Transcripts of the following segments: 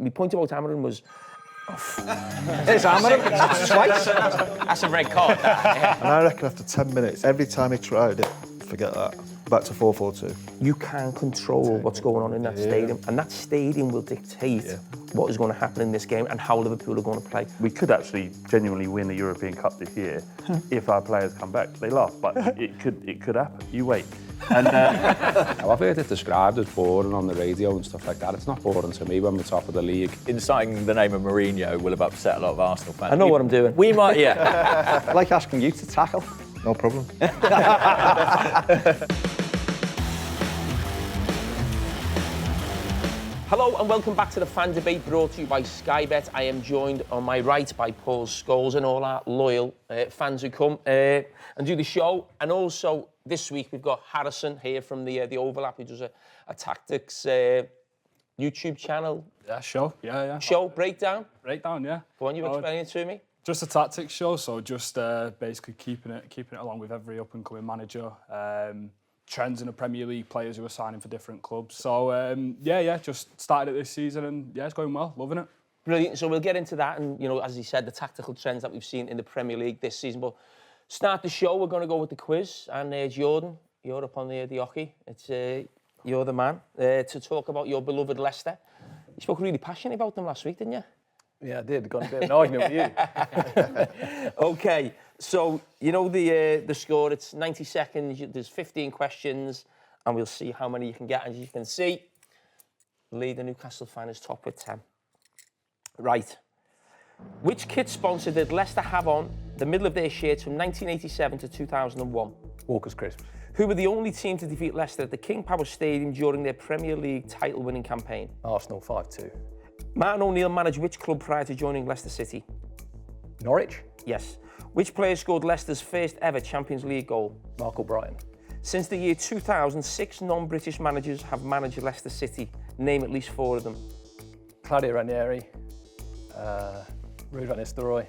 my point about hammering was... It's hammering twice. That's a red card. And I reckon after 10 minutes, every time he tried it, forget that. Back to 4-4-2. You can't control what's going on in that stadium, and that stadium will dictate what is going to happen in this game and how Liverpool are going to play. We could actually genuinely win the European Cup this year if our players come back. They laugh, but it could happen. You wait. And I've heard it described as boring on the radio and stuff like that. It's not boring to me when we're top of the league. Inciting the name of Mourinho will have upset a lot of Arsenal fans. I know what I'm doing. We might, yeah. I like asking you to tackle. No problem. Hello and welcome back to the Fan Debate brought to you by Sky Bet. I am joined on my right by Paul Scholes and all our loyal fans who come and do the show. And also this week we've got Harrison here from the Overlap, who does a tactics YouTube channel. Yeah, show. Yeah. Show, breakdown. Breakdown, yeah. Go on, you explain it to me. Just a tactics show, so just basically keeping it along with every up-and-coming manager. Trends in the Premier League, players who are signing for different clubs. So, just started it this season and, it's going well, loving it. Brilliant. So we'll get into that and, as he said, the tactical trends that we've seen in the Premier League this season. But start the show, we're going to go with the quiz. And Jurgen, you're up on the hockey. It's you're the man to talk about your beloved Leicester. You spoke really passionately about them last week, didn't you? Yeah, I did. Got a bit of an argument with you. OK, so the score, it's 90 seconds, there's 15 questions, and we'll see how many you can get. As you can see, Lee, the Newcastle fan, is top with 10. Right. Which kit sponsor did Leicester have on the middle of their shirts from 1987 to 2001? Walker's Crisps. Who were the only team to defeat Leicester at the King Power Stadium during their Premier League title-winning campaign? Arsenal 5-2. Martin O'Neill managed which club prior to joining Leicester City? Norwich. Yes. Which player scored Leicester's first ever Champions League goal? Michael Brighton. Since the year 2000, 6 non-British managers have managed Leicester City. Name at least 4 of them. Claudio Ranieri. Ruud van Nistelrooy.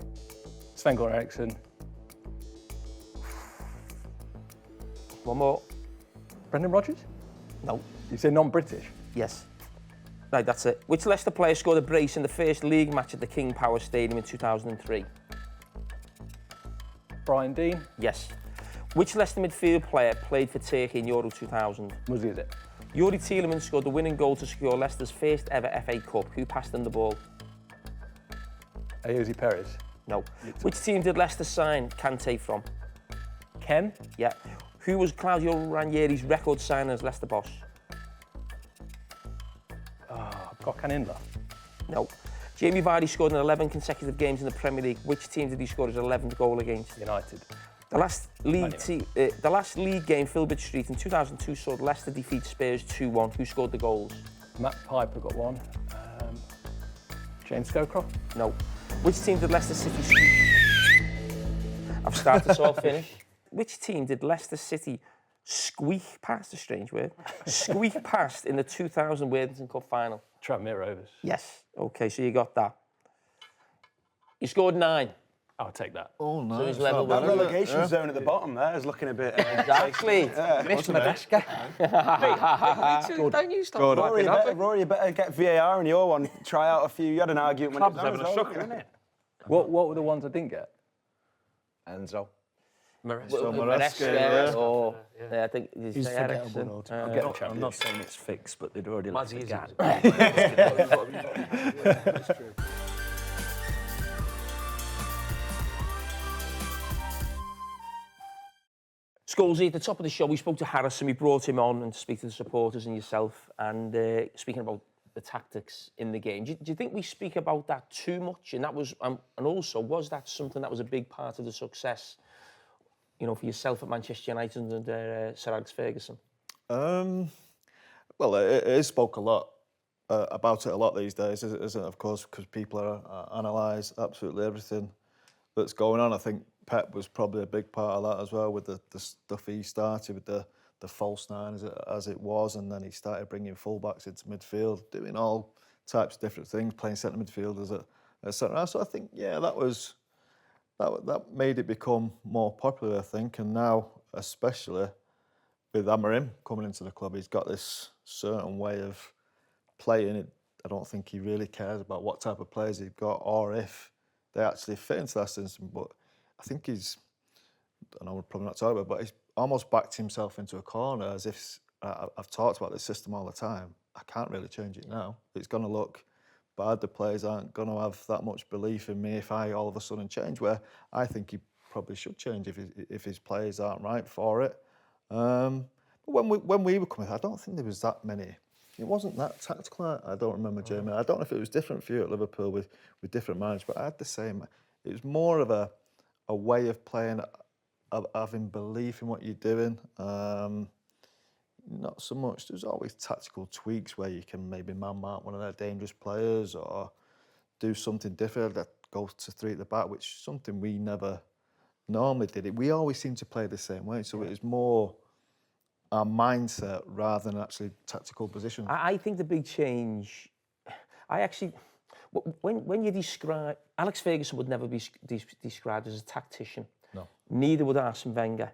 Sven-Goran Eriksson. One more. Brendan Rodgers? No. You say non-British? Yes. Right, that's it. Which Leicester player scored a brace in the first league match at the King Power Stadium in 2003? Brian Dean. Yes. Which Leicester midfield player played for Turkey in Euro 2000? Muzic. Yuri Tielemans scored the winning goal to secure Leicester's first ever FA Cup. Who passed them the ball? Ayoze Perez. No. Which team did Leicester sign Kante from? Ken. Yeah. Who was Claudio Ranieri's record signer as Leicester boss? Got Canindler. No. Jamie Vardy scored in 11 consecutive games in the Premier League. Which team did he score his 11th goal against? United. The last league game, Filbert Street, in 2002 saw Leicester defeat Spurs 2-1. Who scored the goals? Matt Piper got one. James Scowcroft. No. Which team did Leicester City... I've started, so I'll finish. Which team did Leicester City squeak past, a strange word, squeak past in the 2000 Worthington Cup final? Tranmere Rovers. Yes. OK, so you got that. You scored 9. I'll take that. Oh, no. So he's level That with relegation zone at the bottom there is looking a bit... Exactly. Missed Madagascar. Don't you stop Rory, you better get VAR in your one. Try out a few. You had an argument when it was having a shocker, isn't it? What were the ones I didn't get? Enzo. Maresca, or... Yeah, I think he's Ericsson. I'm not saying it's fixed, but they'd already let it go. That's true. Scholesy, at the top of the show, we spoke to Harrison. We brought him on and to speak to the supporters and yourself. And speaking about the tactics in the game, do you think we speak about that too much? And that was, and also, was that something that was a big part of the success, for yourself at Manchester United under Sir Alex Ferguson? Well, it is spoke a lot about it a lot these days, isn't it? Of course, because people are analyse absolutely everything that's going on. I think Pep was probably a big part of that as well, with the stuff he started with the false nine as it was, and then he started bringing fullbacks into midfield, doing all types of different things, playing centre midfielders at centre half. So I think, that made it become more popular, I think, and now especially with Amorim coming into the club, he's got this certain way of playing. I don't think he really cares about what type of players he's got or if they actually fit into that system. But I think I know we're probably not talking about, but he's almost backed himself into a corner as if I've talked about this system all the time. I can't really change it now. It's going to look bad. The players aren't going to have that much belief in me if I all of a sudden change, where I think he probably should change if his players aren't right for it. But when we were coming, I don't think there was that many. It wasn't that tactical. I don't remember, Jamie. I don't know if it was different for you at Liverpool with different managers, but I had the same. It was more of a way of playing, of having belief in what you're doing. Not so much. There's always tactical tweaks where you can maybe man-mark one of their dangerous players or do something different that goes to 3 at the back, which is something we never normally did. We always seem to play the same way, so it was more our mindset rather than actually tactical positions. I think the big change, when you describe, Alex Ferguson would never be described as a tactician. No. Neither would Arsene Wenger.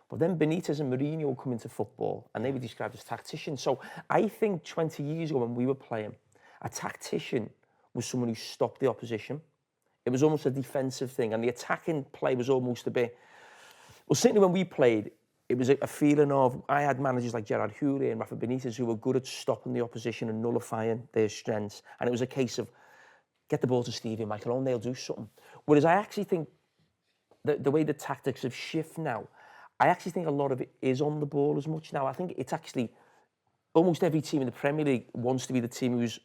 But then Benitez and Mourinho come into football and they were described as tacticians. So I think 20 years ago when we were playing, a tactician was someone who stopped the opposition. It was almost a defensive thing, and the attacking play was almost a bit... Well, certainly when we played, it was a feeling of... I had managers like Gerard Houllier and Rafa Benitez who were good at stopping the opposition and nullifying their strengths. And it was a case of, get the ball to Stevie and Michael Owen, they'll do something. Whereas I actually think the way the tactics have shifted now, I actually think a lot of it is on the ball as much now. I think it's actually... Almost every team in the Premier League wants to be the team who's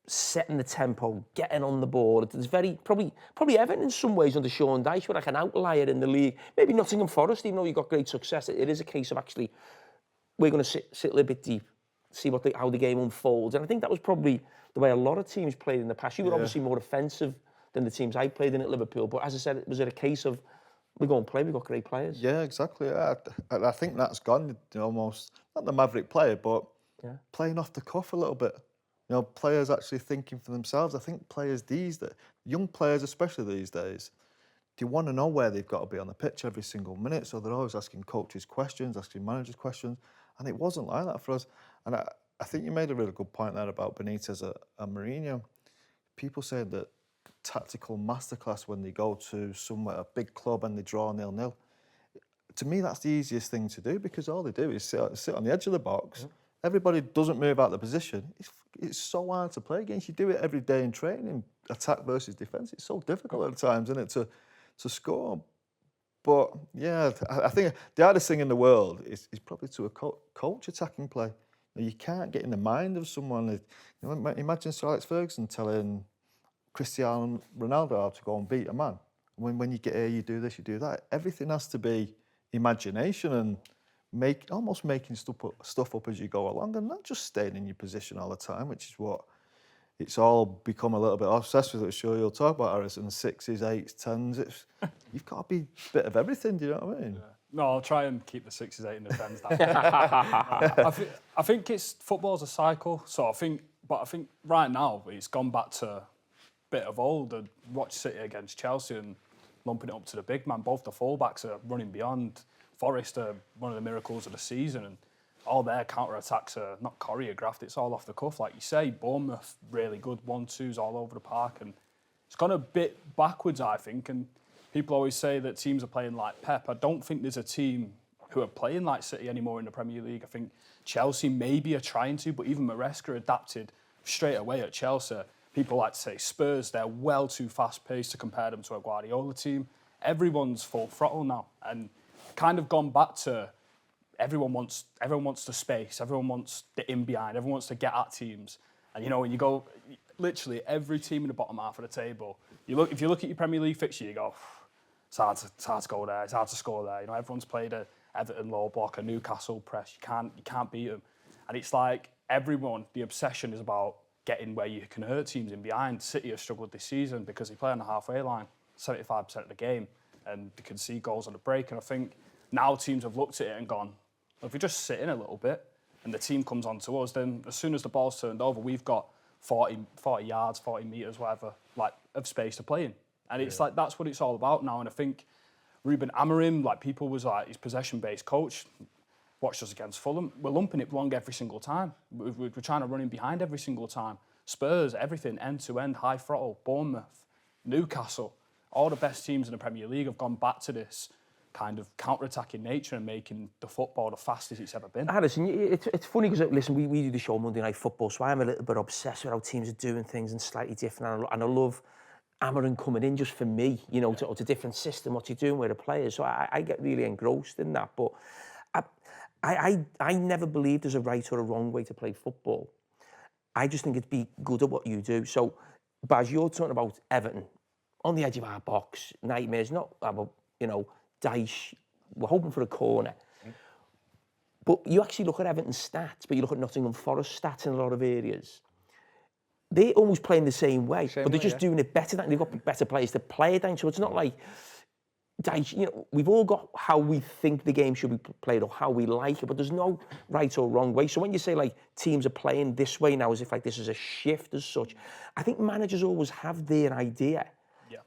setting the tempo, getting on the ball. It's probably Everton in some ways under Sean Dyche were like an outlier in the league. Maybe Nottingham Forest, even though you got great success. It is a case of actually, we're going to sit a little bit deep, see how the game unfolds. And I think that was probably the way a lot of teams played in the past. You were obviously more offensive than the teams I played in at Liverpool. But as I said, was it a case of, we go and play, we've got great players? Yeah, exactly. I think that's gone, almost, not the maverick player, but playing off the cuff a little bit. Players actually thinking for themselves. I think players young players especially these days, they want to know where they've got to be on the pitch every single minute. So they're always asking coaches questions, asking managers questions. And it wasn't like that for us. And I think you made a really good point there about Benitez and Mourinho. People say that tactical masterclass when they go to somewhere, a big club, and they draw 0-0. To me, that's the easiest thing to do, because all they do is sit on the edge of the box. Everybody doesn't move out of the position. It's so hard to play against. You do it every day in training, attack versus defence. It's so difficult at times, isn't it, to score. But yeah, I think the hardest thing in the world is probably to coach attacking play. You can't get in the mind of someone. Imagine Sir Alex Ferguson telling Cristiano Ronaldo how to go and beat a man. When you get here, you do this, you do that. Everything has to be imagination and almost making stuff up as you go along, and not just staying in your position all the time, which is what it's all become a little bit obsessed with. I'm sure you'll talk about, Harrison, 6s, 8s, 10s. You've got to be a bit of everything, do you know what I mean? Yeah. No, I'll try and keep the 6s, 8s and the 10s down. I think football's a cycle, so I think right now it's gone back to a bit of old. And watch City against Chelsea and lumping it up to the big man. Both the fullbacks are running beyond. Forest are one of the miracles of the season, and all their counter-attacks are not choreographed, it's all off the cuff, like you say. Bournemouth, really good 1-2s all over the park, and it's gone a bit backwards, I think, and people always say that teams are playing like Pep. I don't think there's a team who are playing like City anymore in the Premier League. I think Chelsea maybe are trying to, but even Maresca adapted straight away at Chelsea. People like to say Spurs, they're well too fast-paced to compare them to a Guardiola team. Everyone's full throttle now, and kind of gone back to everyone wants the space, everyone wants the in behind, everyone wants to get at teams. And when you go, literally every team in the bottom half of the table, if you look at your Premier League fixture, you go, it's hard to go there, it's hard to score there. Everyone's played a Everton low block, a Newcastle press, you can't beat them. And it's like everyone, the obsession is about getting where you can hurt teams in behind. City have struggled this season because they play on the halfway line 75% of the game, and they can see goals on the break. And I think now teams have looked at it and gone, well, if we just sit in a little bit and the team comes on to us, then as soon as the ball's turned over, we've got 40 yards, 40 metres, whatever, of space to play in. And it's like, that's what it's all about now. And I think Ruben Amorim, people was his possession-based coach, watched us against Fulham. We're lumping it long every single time. We're trying to run in behind every single time. Spurs, everything, end-to-end, high throttle, Bournemouth, Newcastle, all the best teams in the Premier League have gone back to this kind of counter-attacking nature and making the football the fastest it's ever been. Alison, it's funny because, listen, we do the show Monday Night Football, so I'm a little bit obsessed with how teams are doing things and slightly different, and I love Amarin coming in just for me, you know, to a different system, what you're doing with the players, so I get really engrossed in that, but I never believed there's a right or a wrong way to play football. I just think it'd be good at what you do. So, Baz, you're talking about Everton, on the edge of our box, nightmares, not about, you know, Dyche, we're hoping for a corner. But you actually look at Everton's stats, but you look at Nottingham Forest stats in a lot of areas. They're almost playing the same way, but they're just doing it better. They've got better players to play it down. So it's not like Dyche, you know, we've all got how we think the game should be played or how we like it, but there's no right or wrong way. So when you say like teams are playing this way now, as if like this is a shift as such, I think managers always have their idea.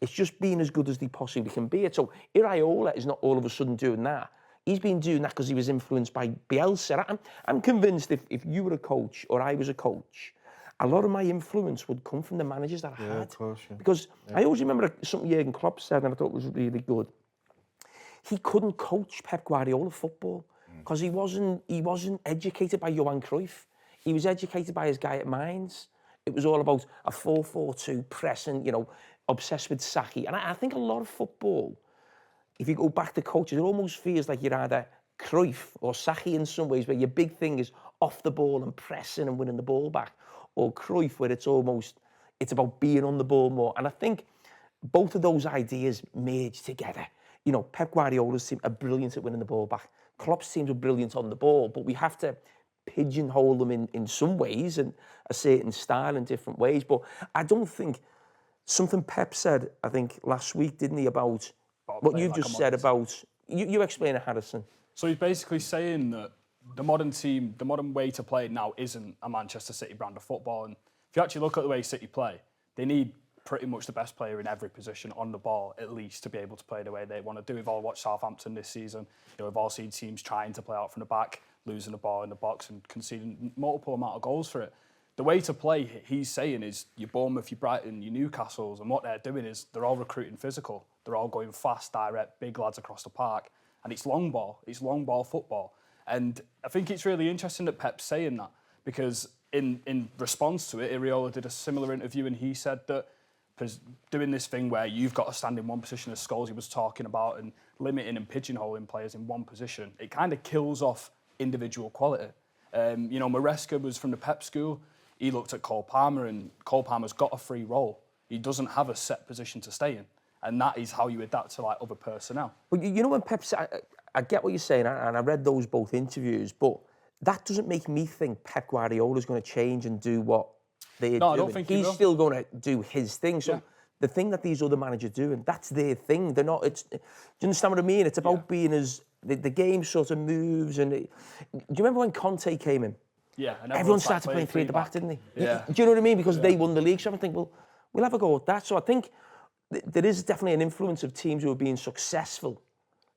It's just being as good as they possibly can be. So Iraola is not all of a sudden doing that. He's been doing that because he was influenced by Bielsa. I'm convinced if you were a coach or I was a coach, a lot of my influence would come from the managers that I had. Of course, Because I always remember something Jurgen Klopp said, and I thought was really good. He couldn't coach Pep Guardiola football because he wasn't educated by Johan Cruyff. He was educated by his guy at Mainz. It was all about a 4-4-2 pressing, you know, obsessed with Saki. And I think a lot of football, if you go back to coaches, it almost feels like you're either Cruyff or Saki in some ways, where your big thing is off the ball and pressing and winning the ball back, or Cruyff, where it's about being on the ball more. And I think both of those ideas merge together. You know, Pep Guardiola's team are brilliant at winning the ball back. Klopp's teams are brilliant on the ball, but we have to pigeonhole them in some ways and a certain style in different ways. But I don't think something Pep said, I think last week, didn't he, about what you've just said about, you explain it, Harrison. So he's basically saying that the modern team, the modern way to play now isn't a Manchester City brand of football. And if you actually look at the way City play, they need pretty much the best player in every position on the ball, at least, to be able to play the way they want to do. We've all watched Southampton this season. You know, we've all seen teams trying to play out from the back, losing the ball in the box and conceding multiple amount of goals for it. The way to play, he's saying, is your Bournemouth, your Brighton, your Newcastles, and what they're doing is they're all recruiting physical. They're all going fast, direct, big lads across the park. And it's long ball football. And I think it's really interesting that Pep's saying that, because in response to it, Iraola did a similar interview and he said that doing this thing where you've got to stand in one position, as Scholes was talking about, and limiting and pigeonholing players in one position, it kind of kills off individual quality. You know, Maresca was from the Pep school. He looked at Cole Palmer, and Cole Palmer's got a free role. He doesn't have a set position to stay in. And that is how you adapt to like other personnel. But you know when Pep said, I get what you're saying, and I read those both interviews, but that doesn't make me think Pep Guardiola's going to change and do what they're doing. I don't think he's will. Still going to do his thing. So the thing that these other managers do, and that's their thing. They're not. Do you understand what I mean? It's about being as the game sort of moves. And do you remember when Conte came in? Yeah, and everyone started playing three at the back, didn't they? Yeah. Do you know what I mean? Because they won the league. So I think, well, we'll have a go at that. So I think there is definitely an influence of teams who are being successful.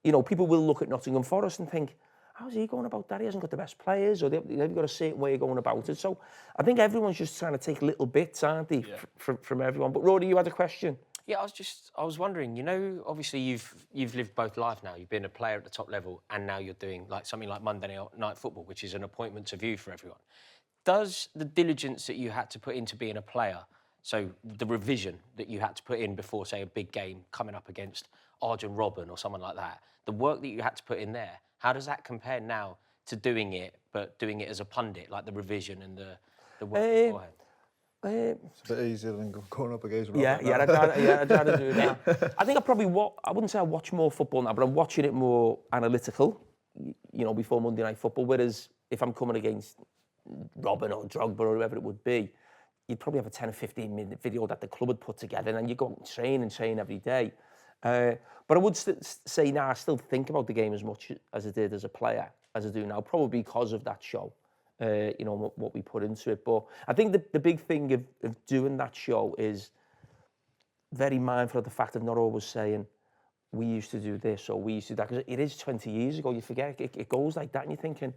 You know, people will look at Nottingham Forest and think, how's he going about that? He hasn't got the best players, or they've got a certain way of going about it. So I think everyone's just trying to take little bits, aren't they, from everyone. But Rory, you had a question. Yeah, I was wondering, you know, obviously you've lived both lives now. You've been a player at the top level, and now you're doing like something like Monday Night Football, which is an appointment to view for everyone. Does the diligence that you had to put into being a player, so the revision that you had to put in before, say, a big game coming up against Arjen Robben or someone like that, the work that you had to put in there, how does that compare now to doing it, but doing it as a pundit, like the revision and the work beforehand? It's a bit easier than going up against Robben. I'd rather do that. I think I wouldn't say I watch more football now, but I'm watching it more analytical, you know, before Monday Night Football, whereas if I'm coming against Robben or Drogba or whoever it would be, you'd probably have a 10 or 15 minute video that the club had put together, and then you go and train every day. But I would say now I still think about the game as much as I did as a player, as I do now, probably because of that show, you know, what we put into it. But I think the big thing of doing that show is very mindful of the fact of not always saying, we used to do this or we used to do that, because it is 20 years ago. You forget, it goes like that, and you're thinking,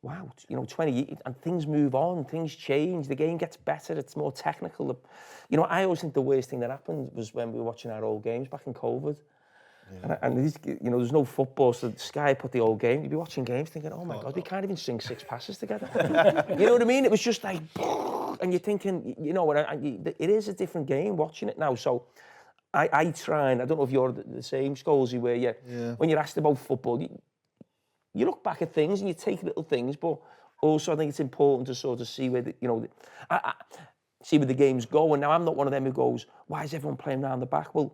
wow, 20 years, and things move on, things change, the game gets better, it's more technical. I always think the worst thing that happened was when we were watching our old games back in COVID. Yeah. And these, there's no football, so Sky put the old game. You'd be watching games thinking, oh my God, we can't even string 6 passes together. You know what I mean? It was just like, and you're thinking, it is a different game watching it now. So I try, and I don't know if you're the same, Scholesy, where when you're asked about football, you look back at things and you take little things, but also I think it's important to sort of see where see where the game's going. Now, I'm not one of them who goes, why is everyone playing round the back? Well,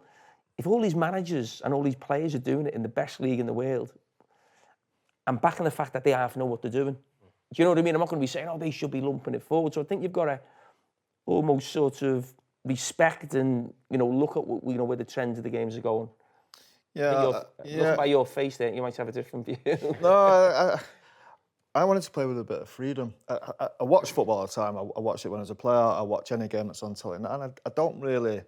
if all these managers and all these players are doing it in the best league in the world, I'm backing the fact that they half know what they're doing. Do you know what I mean? I'm not going to be saying, oh, they should be lumping it forward. So I think you've got to almost sort of respect and, look at where the trends of the games are going. Yeah, Look by your face there, you might have a different view. No, I wanted to play with a bit of freedom. I watch football all the time. I watch it when I was a player. I watch any game that's on telly. And I don't really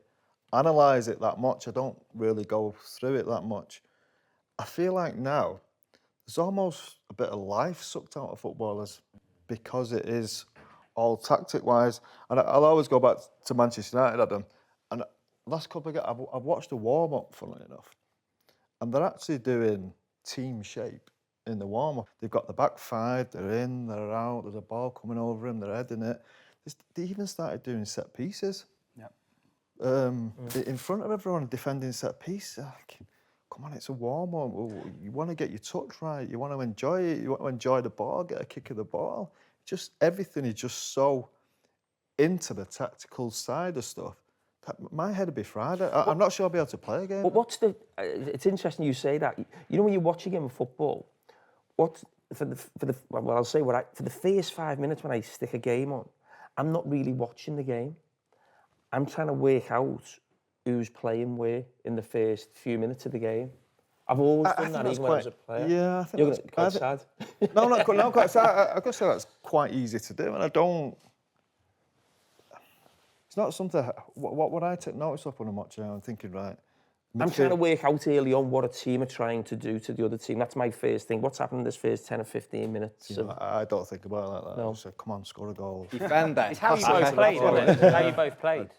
analyse it that much. I don't really go through it that much. I feel like now there's almost a bit of life sucked out of footballers because it is all tactic-wise. And I'll always go back to Manchester United, Adam. And last couple of games, I've watched the warm-up, funnily enough. And they're actually doing team shape in the warm-up. They've got the back 5, they're in, they're out, there's a ball coming over them, they're heading it. They even started doing set pieces. In front of everyone, defending set piece. Come on, it's a warm-up. You want to get your touch right. You want to enjoy it. You want to enjoy the ball, get a kick of the ball. Just everything is just so into the tactical side of stuff. My head would be fried. I'm not sure I'll be able to play again. But it's interesting you say that. When you watch a game of football, for the first 5 minutes when I stick a game on, I'm not really watching the game. I'm trying to work out who's playing where in the first few minutes of the game. I've always done that, even when I was a player. Yeah, I think You're quite sad. No, not quite sad. I've got to say that's quite easy to do, and I don't... It's not something... What would I take notice of when I'm watching? I'm thinking, right... I'm trying to work out early on what a team are trying to do to the other team. That's my first thing. What's happened in this first 10 or 15 minutes? I don't think about it like that. No. I just say, come on, score a goal. Defend that. It's how you both played, isn't it? It's how you both played.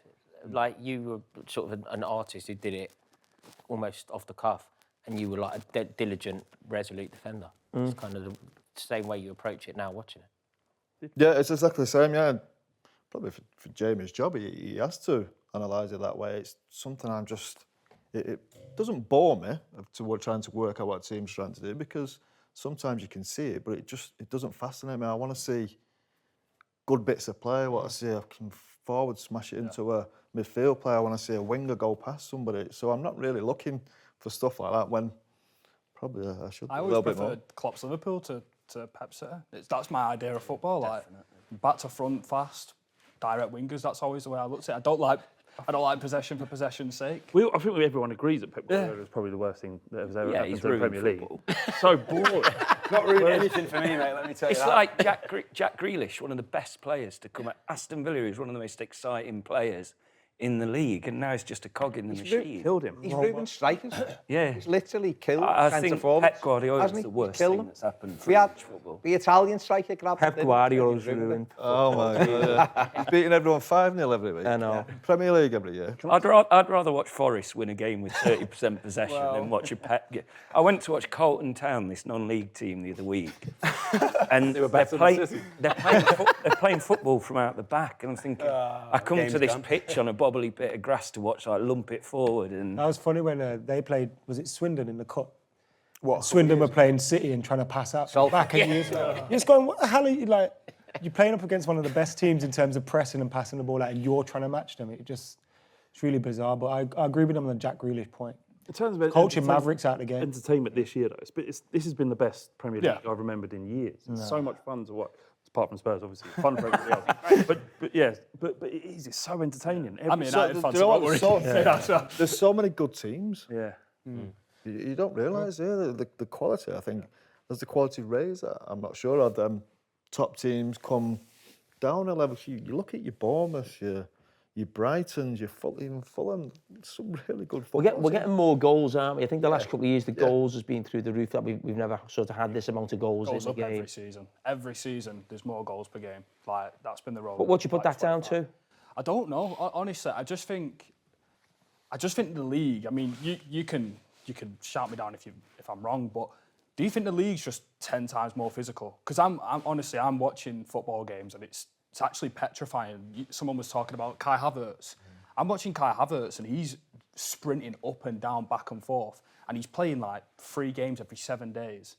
Like, you were sort of an artist who did it almost off the cuff, and you were like a diligent, resolute defender. It's kind of the same way you approach it now, watching it. Yeah, it's exactly the same, yeah. Probably for Jamie's job, he has to analyse it that way. It's something I'm just... It doesn't bore me trying to work out what a team's trying to do, because sometimes you can see it, but it doesn't fascinate me. I want to see good bits of play. I want to see a forward smash it into a midfield player. I want to see a winger go past somebody. So I'm not really looking for stuff like that when probably I should. I always preferred Klopp's Liverpool to Pep City. That's my idea of football. Like back to front, fast, direct wingers. That's always the way I looked at it. I don't like possession for possession's sake. I think everyone agrees that Pep Guardiola is probably the worst thing that has ever happened to the Premier League. So boring. Not really anything for me, mate, let me tell you It's that. like Jack Grealish, one of the best players to come at Aston Villa, is one of the most exciting players in the league, and now he's just a cog in the machine. Killed him. He's ruined strikers. Yeah. He's literally killed I centre think forwards. Pep Guardiola is Hasn't he? the worst Killed thing them. that's happened for We had English football. the Italian striker grabbed Pep Guardiola's ruined. Oh my God! He's beating everyone 5-0 every week. I know. Premier League every year. I'd rather watch Forest win a game with 30% possession than watch a Pep get... I went to watch Colton Town, this non-league team, the other week, and they're playing football from out the back, and I'm thinking, I come to this pitch on a bobbly bit of grass to watch, like, lump it forward, and... That was funny when they played, was it Swindon in the Cup? What? Swindon were playing City and trying to pass out back, and you're just going, what the hell are you, like, you're playing up against one of the best teams in terms of pressing and passing the ball out, and you're trying to match them. It's really bizarre, but I agree with them on the Jack Grealish point. In terms of Coaching Mavericks out the game. Entertainment this year, though, this has been the best Premier League I've remembered in years. It's so much fun to watch. Apart from Spurs, obviously, it's fun for everybody else. but it is. It's so entertaining. There's so many good teams. Yeah. You don't realise, the quality. I think as the quality raise, I'm not sure of them top teams come down a level. You look at your Bournemouth, your your Brightons, your Fulham, some really good football. We're getting more goals, aren't we? I think the last couple of years, the goals has been through the roof. That we've never sort of had this amount of goals in the up game. every season. Every season, there's more goals per game. Like, that's been the role. But what do you put that down to? I don't know. Honestly, I just think the league. I mean, you can shout me down if I'm wrong, but do you think the league's just 10 times more physical? Because I'm honestly watching football games and it's actually petrifying. Someone was talking about Kai Havertz. I'm watching Kai Havertz and he's sprinting up and down, back and forth, and he's playing like 3 games every 7 days.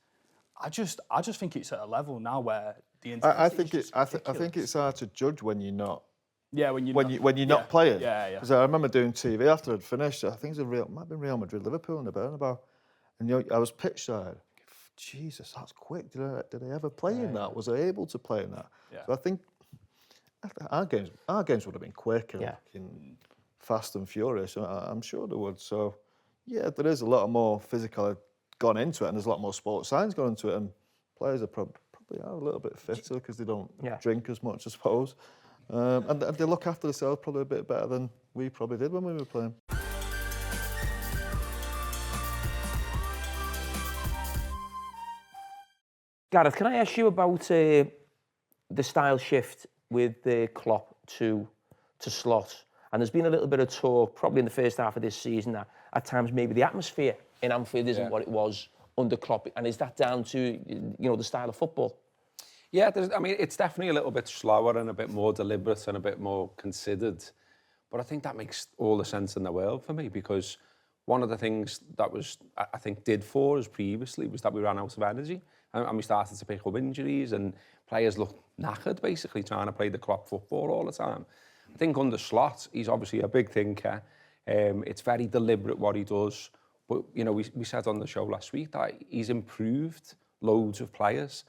I just think it's at a level now where the intensity I think it's hard to judge when you're not. Yeah, when you're not playing. Yeah. Because I remember doing TV after I'd finished. I think it might have been Real Madrid, Liverpool in the Bernabeu, and I was pitch side. Jesus, that's quick. Did I ever play in that? Was I able to play in that? Yeah. So I think our games would have been quick and fast and furious. I'm sure they would. So yeah, there is a lot more physical gone into it, and there's a lot more sports science gone into it, and players are probably are a little bit fitter because they don't drink as much, I suppose. And they look after themselves probably a bit better than we probably did when we were playing. Gareth, can I ask you about the style shift with Klopp to Slot? And there's been a little bit of talk, probably in the first half of this season, that at times maybe the atmosphere in Anfield isn't what it was under Klopp. And is that down to the style of football? Yeah, I mean, it's definitely a little bit slower and a bit more deliberate and a bit more considered. But I think that makes all the sense in the world for me, because one of the things that I think did for us previously was that we ran out of energy and we started to pick up injuries and players looked knackered, basically, trying to play the Klopp football all the time. I think under Slot, he's obviously a big thinker. It's very deliberate what he does. But, we said on the show last week that he's improved loads of players.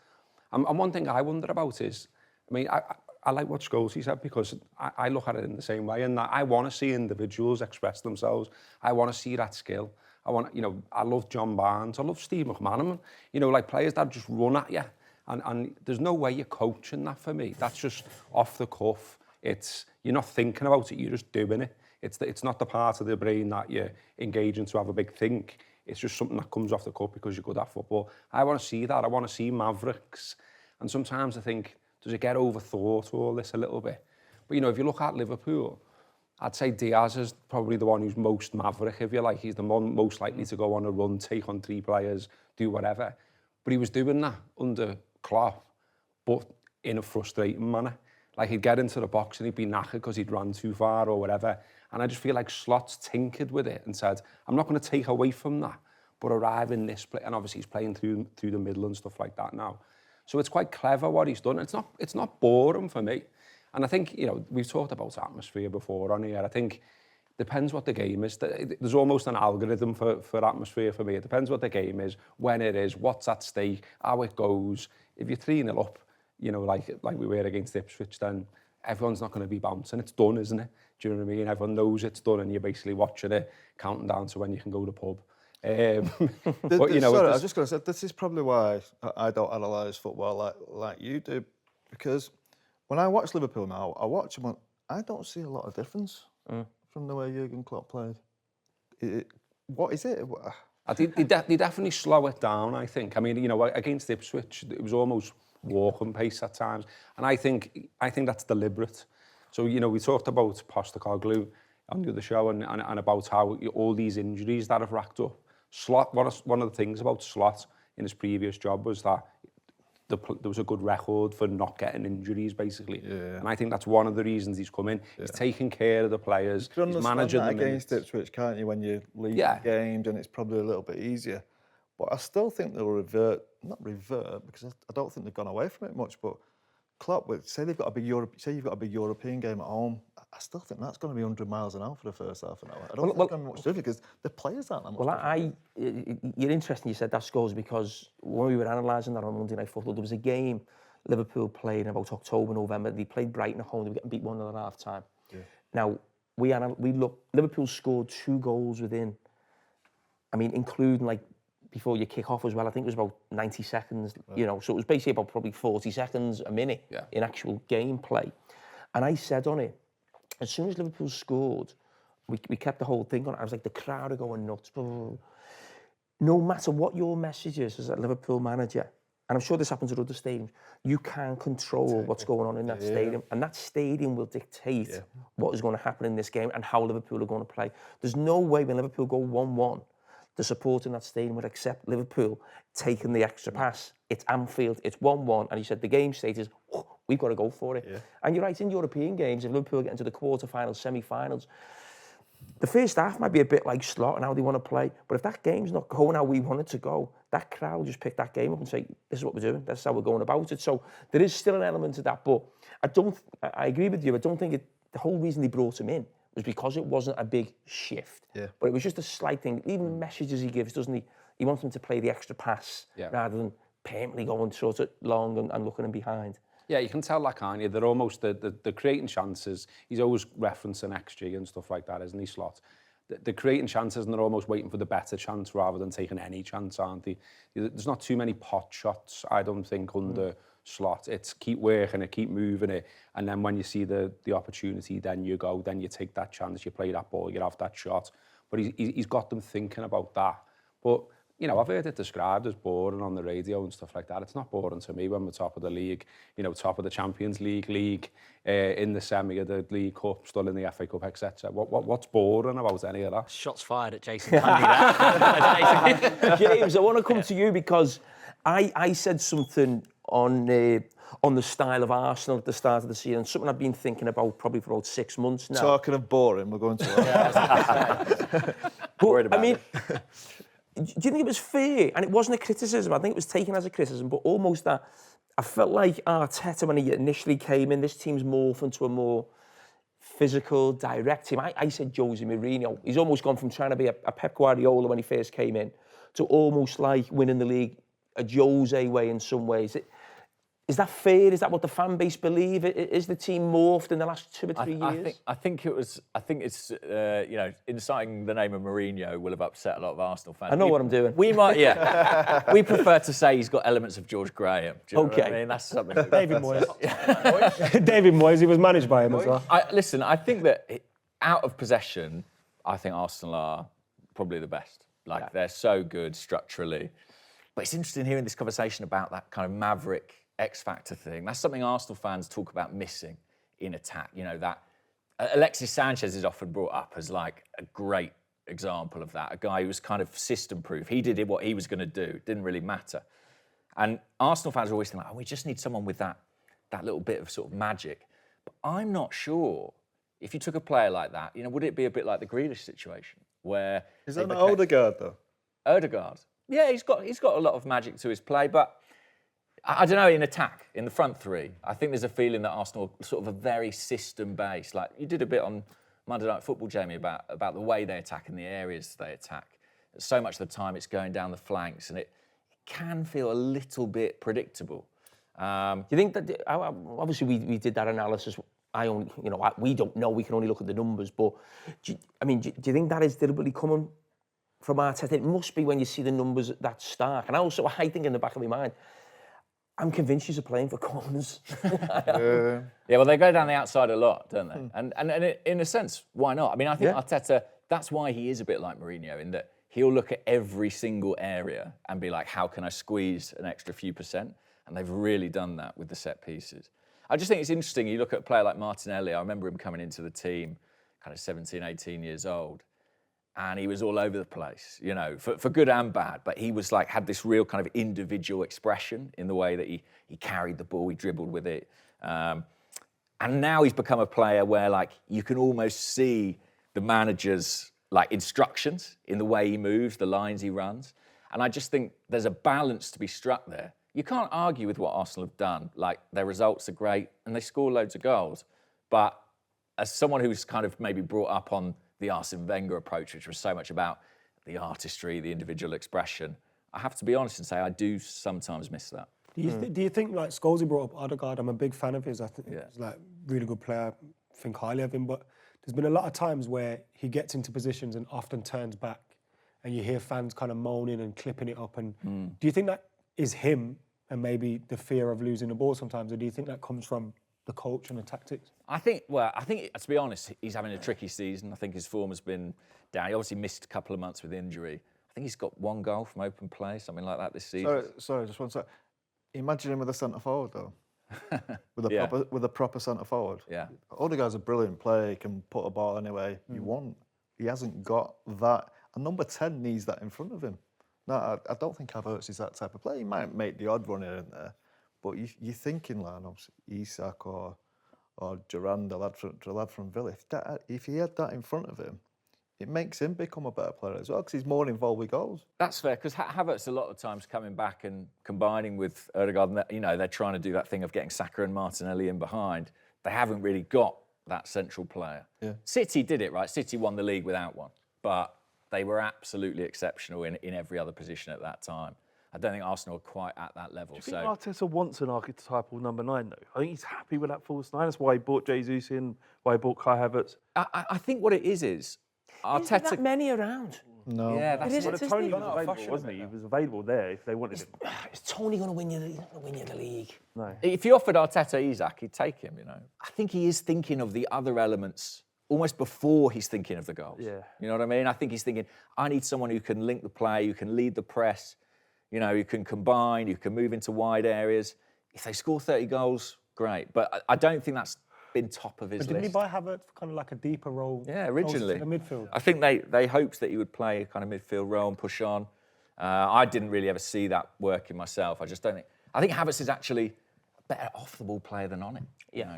And one thing I wonder about is, I mean, I like what Scholes said, because I look at it in the same way, and that I want to see individuals express themselves. I want to see that skill. I love John Barnes. I love Steve McManaman. Like players that just run at you. And there's no way you're coaching that for me. That's just off the cuff. You're not thinking about it, you're just doing it. It's not the part of the brain that you're engaging to have a big think. It's just something that comes off the cuff because you're good at football. I want to see that. I want to see mavericks. And sometimes I think, does it get overthought, all this a little bit? But, if you look at Liverpool, I'd say Diaz is probably the one who's most maverick, if you like. He's the one most likely to go on a run, take on 3 players, do whatever. But he was doing that under Klopp, but in a frustrating manner. Like, he'd get into the box and he'd be knackered because he'd run too far or whatever. And I just feel like Slot's tinkered with it and said, I'm not going to take away from that, but arrive in this play. And obviously he's playing through the middle and stuff like that now. So it's quite clever what he's done. It's not boring for me. And I think, we've talked about atmosphere before on here. I think it depends what the game is. There's almost an algorithm for atmosphere for me. It depends what the game is, when it is, what's at stake, how it goes. If you're 3-0 up, like we were against Ipswich, then everyone's not going to be bouncing. It's done, isn't it? Do you know what I mean? Everyone knows it's done, and you're basically watching it, counting down to when you can go to the pub. But, sorry, I was just going to say, this is probably why I don't analyse football like you do, because when I watch Liverpool now, I watch them, I don't see a lot of difference from the way Jurgen Klopp played. What is it? They definitely slow it down, I think. I mean, against Ipswich, it was almost walking pace at times, and I think that's deliberate. So, we talked about Postecoglou on the other show and about how all these injuries that have racked up. Slot, one of the things about Slot in his previous job was that there was a good record for not getting injuries, basically. Yeah. And I think that's one of the reasons he's come in. Yeah. He's taking care of the players. He's managing them against Ipswich, can't you, when you leave games, and it's probably a little bit easier. But I still think they'll not revert, because I don't think they've gone away from it much, but Klopp, say you've got a big European game at home, I still think that's going to be 100 miles an hour for the first half an hour. I don't think it's going to be much different, because the players aren't that much different. You're interesting you said that, Scholes, because when we were analysing that on Monday Night Football, there was a game Liverpool played in about October, November. They played Brighton at home. They were getting beat 1-0 at half time. Yeah. Now, Liverpool scored 2 goals within, including before you kick off as well. I think it was about 90 seconds, so it was basically about probably 40 seconds a minute in actual gameplay. And I said on it, as soon as Liverpool scored, we kept the whole thing on. I was like, the crowd are going nuts. No matter what your message is as a Liverpool manager, and I'm sure this happens at other stadiums, you can't control what's going on in that stadium. And that stadium will dictate what is going to happen in this game and how Liverpool are going to play. There's no way when Liverpool go 1-1, the support in that stadium would accept Liverpool taking the extra pass. It's Anfield, it's 1-1, and he said the game state is, we've got to go for it. And you're right, in European games, if Liverpool get into the quarter-finals, semi-finals, the first half might be a bit like slot and how they want to play, but if that game's not going how we want it to go, that crowd will just pick that game up and say, this is what we're doing, that's how we're going about it. So there is still an element of that, but I agree with you, I don't think the whole reason they brought him in was because it wasn't a big shift, but it was just a slight thing. Even messages he gives, doesn't he? He wants them to play the extra pass rather than permanently going sort of long and looking in behind. Yeah, you can tell that, can't you? They're almost the creating chances. He's always referencing XG and stuff like that, isn't he, Slot? They're creating chances and they're almost waiting for the better chance rather than taking any chance, aren't they? There's not too many pot shots, I don't think, under Slot. It's keep working it, keep moving it, and then when you see the opportunity, then you go, then you take that chance, you play that ball, you have that shot. But he's got them thinking about that. But you know, I've heard it described as boring on the radio and stuff like that. It's not boring to me when we're top of the league, you know, top of the Champions League, in the semi of the League Cup, still in the FA Cup, etc. What's boring about any of that? Shots fired at Jason Cundy. James, I want to come to you because I said something on the style of Arsenal at the start of the season, something I've been thinking about probably for about 6 months now. Talking of boring, we're going to... But, I mean... Do you think it was fair? And it wasn't a criticism. I think it was taken as a criticism, but almost that I felt like Arteta, when he initially came in, this team's morphed into a more physical, direct team. I said Jose Mourinho. He's almost gone from trying to be a Pep Guardiola when he first came in to almost like winning the league a Jose way in some ways. Is that fair? Is that what the fan base believe? Is the team morphed in the last 2 or 3 years? I think it's you know, inciting the name of Mourinho will have upset a lot of Arsenal fans. I know what I'm doing. We might, we prefer to say he's got elements of George Graham. Do you know what I mean? That's something. David Moyes. David Moyes, he was managed by him as well. Listen, I think that out of possession, I think Arsenal are probably the best. Like they're so good structurally. But it's interesting hearing this conversation about that kind of maverick X-factor thing. That's something Arsenal fans talk about missing in attack. You know, that Alexis Sanchez is often brought up as like a great example of that. A guy who was kind of system-proof. He did what he was going to do. It didn't really matter. And Arsenal fans are always thinking, we just need someone with that little bit of sort of magic. But I'm not sure if you took a player like that, you know, would it be a bit like the Grealish situation where... Is that not Odegaard, though? Odegaard. Yeah, he's got a lot of magic to his play, but I don't know, in attack, in the front three, I think there's a feeling that Arsenal are sort of a very system-based. Like, you did a bit on Monday Night Football, Jamie, about the way they attack and the areas they attack. So much of the time it's going down the flanks, and it can feel a little bit predictable. Do you think that, obviously we did that analysis, we don't know, we can only look at the numbers, but do you think that is deliberately coming from Arteta? It must be when you see the numbers that stark. And I think in the back of my mind, I'm convinced you're playing for corners. Yeah, well, they go down the outside a lot, don't they? And in a sense, why not? I mean, I think Arteta, that's why he is a bit like Mourinho, in that he'll look at every single area and be like, how can I squeeze an extra few percent? And they've really done that with the set pieces. I just think it's interesting, you look at a player like Martinelli, I remember him coming into the team, kind of 17, 18 years old, and he was all over the place, you know, for good and bad. But he was like, had this real kind of individual expression in the way that he carried the ball, he dribbled with it. And now he's become a player where like you can almost see the manager's like instructions in the way he moves, the lines he runs. And I just think there's a balance to be struck there. You can't argue with what Arsenal have done. Like, their results are great and they score loads of goals. But as someone who's kind of maybe brought up on the Arsene Wenger approach, which was so much about the artistry, the individual expression, I have to be honest and say I do sometimes miss that. Do you think, like, Scholes brought up Odegaard? I'm a big fan of his. I think he's like really good player. I think highly of him. But there's been a lot of times where he gets into positions and often turns back, and you hear fans kind of moaning and clipping it up. And do you think that is him and maybe the fear of losing the ball sometimes, or do you think that comes from the coach and the tactics? I think to be honest, he's having a tricky season. I think his form has been down. He obviously missed a couple of months with injury. I think he's got 1 goal from open play, something like that this season. Sorry, just one sec. Imagine him with a centre forward though. with a proper centre forward. Yeah. Odegaard's a brilliant player. He can put a ball anyway you want. He hasn't got that. And number 10 needs that in front of him. No, I don't think Havertz is that type of player. He might make the odd run here and there, but you're thinking, like, Isak or Jurgen, the lad from Villa. If he had that in front of him, it makes him become a better player as well because he's more involved with goals. That's fair, because Havertz a lot of times coming back and combining with Odegaard, and they're trying to do that thing of getting Saka and Martinelli in behind. They haven't really got that central player. Yeah. City did it, right? City won the league without one, but they were absolutely exceptional in every other position at that time. I don't think Arsenal are quite at that level. Do you think Arteta wants an archetypal number 9, though? I think he's happy with that false 9. That's why he bought Jesus in, why he bought Kai Havertz. I think what it is Arteta... Isn't that many around? No. Yeah, that's Well, Tony was available, wasn't he? He was available there if they wanted him. Is Tony going to win you the league? No. If you offered Arteta Isak, he'd take him, I think he is thinking of the other elements almost before he's thinking of the goals. Yeah. You know what I mean? I think he's thinking, I need someone who can link the play, who can lead the press, who can combine, who can move into wide areas. If they score 30 goals, great. But I don't think that's been top of his list. Didn't he buy Havertz for kind of like a deeper role? Yeah, originally. In the midfield. I think they hoped that he would play a kind of midfield role and push on. I didn't really ever see that working myself. I think Havertz is actually a better off-the-ball player than on it.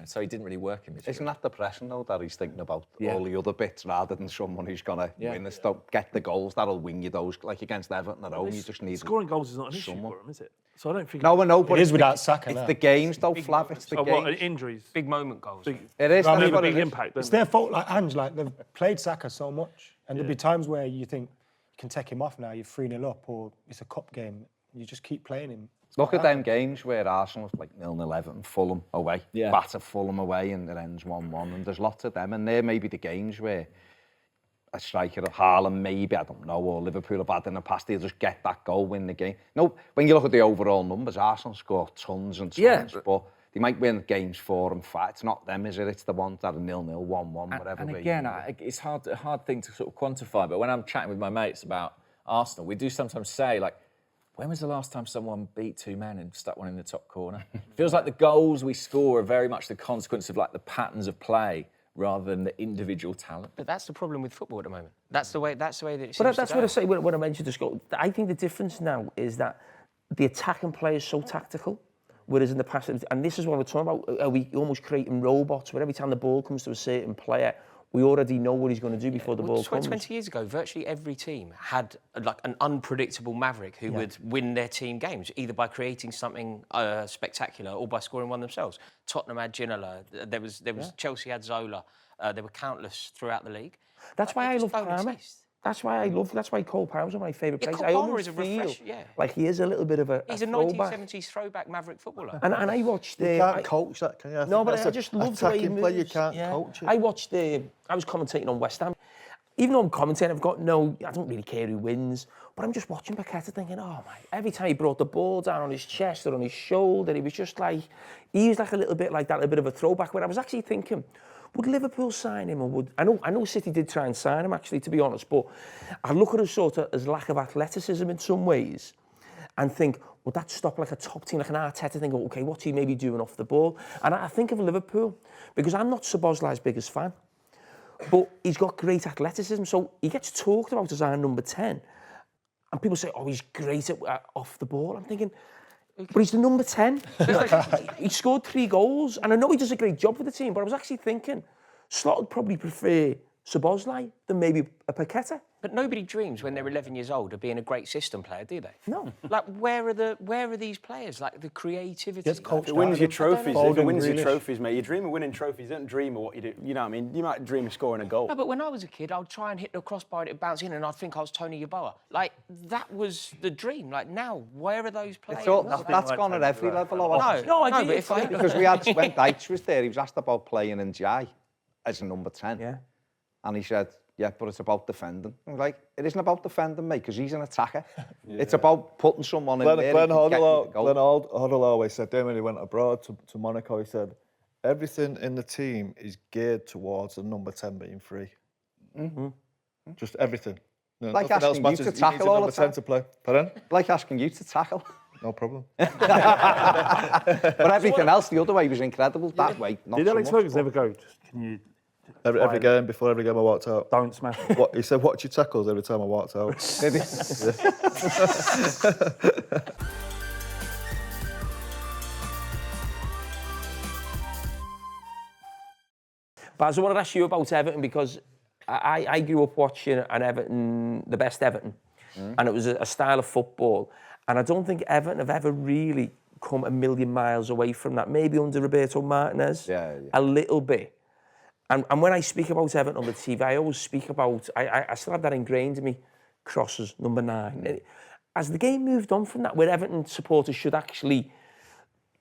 So he didn't really work in midfield. Isn't that depressing, though, that he's thinking about all the other bits rather than someone who's going to win the stuff, get the goals, that'll win you those, like against Everton at home, you just need... Scoring goals is not an issue for him, is it? So I don't think... No, I know, but it is without Saka. It's the games, though, Flav, it's the games. What, injuries? Big moment goals. It is, That's what a big it is. impact. It's their fault, like Ange, they've played Saka so much, and there'll be times where you think you can take him off now, you're 3-0 up, or it's a cup game, you just keep playing him. Look at them games where Arsenal like 0-0 Everton, Fulham away, batter Fulham away, and it ends 1-1. And there's lots of them, and there may be the games where a striker of Haaland, maybe, I don't know, or Liverpool have had in the past, they'll just get that goal, win the game. No, when you look at the overall numbers, Arsenal score tons and tons, but they might win games 4 and 5. It's not them, is it? It's the ones that are 0-0, 1-1, whatever. And again, it's a hard thing to sort of quantify, but when I'm chatting with my mates about Arsenal, we do sometimes say, like, when was the last time someone beat 2 men and stuck one in the top corner? It feels like the goals we score are very much the consequence of like the patterns of play rather than the individual talent. But that's the problem with football at the moment. That's the way that it seems But that's to what I go. say when I mentioned this goal. I think the difference now is that the attacking play is so tactical, whereas in the past, and this is what we're talking about, are we almost creating robots where every time the ball comes to a certain player, we already know what he's going to do before the ball comes. 20 years ago, virtually every team had like an unpredictable maverick who would win their team games, either by creating something spectacular or by scoring one themselves. Tottenham had Ginola, there was Chelsea had Zola, there were countless throughout the league. That's why I love don't Palmer. exist. That's why Cole Palmer's one of my favourite players. Cole I Palmer almost is a feel refresh, like he is a little bit of a He's a throwback. 1970s throwback maverick footballer. And I watched the... You can't coach that, can you? No, but I just love the way he attacking play, you moves. can't coach it. I watched I was commentating on West Ham. Even though I'm commentating, I don't really care who wins, but I'm just watching Paqueta thinking, oh my, every time he brought the ball down on his chest or on his shoulder, he was just like, he was like a little bit like that, a bit of a throwback, where I was actually thinking, would Liverpool sign him or would... I know City did try and sign him, actually, to be honest, but I look at it sort of as lack of athleticism in some ways and think, would that stop like a top team, like an Arteta, think, okay, what's he maybe doing off the ball? And I think of Liverpool, because I'm not Szoboszlai's biggest fan, but he's got great athleticism, so he gets talked about as our number 10. And people say, oh, he's great at off the ball. I'm thinking, but he's the number 10. He scored 3 goals, and I know he does a great job for the team, but I was actually thinking, Slot would probably prefer Szoboszlai than maybe a Paqueta. But nobody dreams when they're 11 years old of being a great system player, do they? No. Like, where are these players? Like, the creativity. Yes, coach. If it wins your trophies, Foden, Grealish. mate, you dream of winning trophies. You don't dream of what you do. You know what I mean? You might dream of scoring a goal. No, but when I was a kid, I'd try and hit the crossbar and it'd bounce in and I'd think I was Tony Yeboah. Like, that was the dream. Like, now, where are those players? It's all, that's gone at every level. But if I... Because when Dyche was there, he was asked about playing in Jai as a number 10. Yeah. And he said, yeah, but it's about defending. I'm like, it isn't about defending, mate, because he's an attacker. It's about putting someone in there. Glenn Hoddle always said, then when he went abroad to Monaco, he said, everything in the team is geared towards the number 10 being free. Just everything. No, Like nothing else asking you matters. to He tackle needs a all number the 10 time. to play. Pardon? Like asking you to tackle. No problem. But everything else, the other way was incredible. That way, not Did so Alex much, Ferguson ever go, just, can you Every game, before every game I walked out. don't smash it? What, he said, watch your tackles every time I walked out. Did he? Baz, I wanted to ask you about Everton because I grew up watching an Everton, the best Everton, and it was a style of football. And I don't think Everton have ever really come a million miles away from that. Maybe under Roberto Martinez, a little bit. And when I speak about Everton on the TV, I always speak about, I still have that ingrained in me, crosses, number 9. As the game moved on from that, where Everton supporters should actually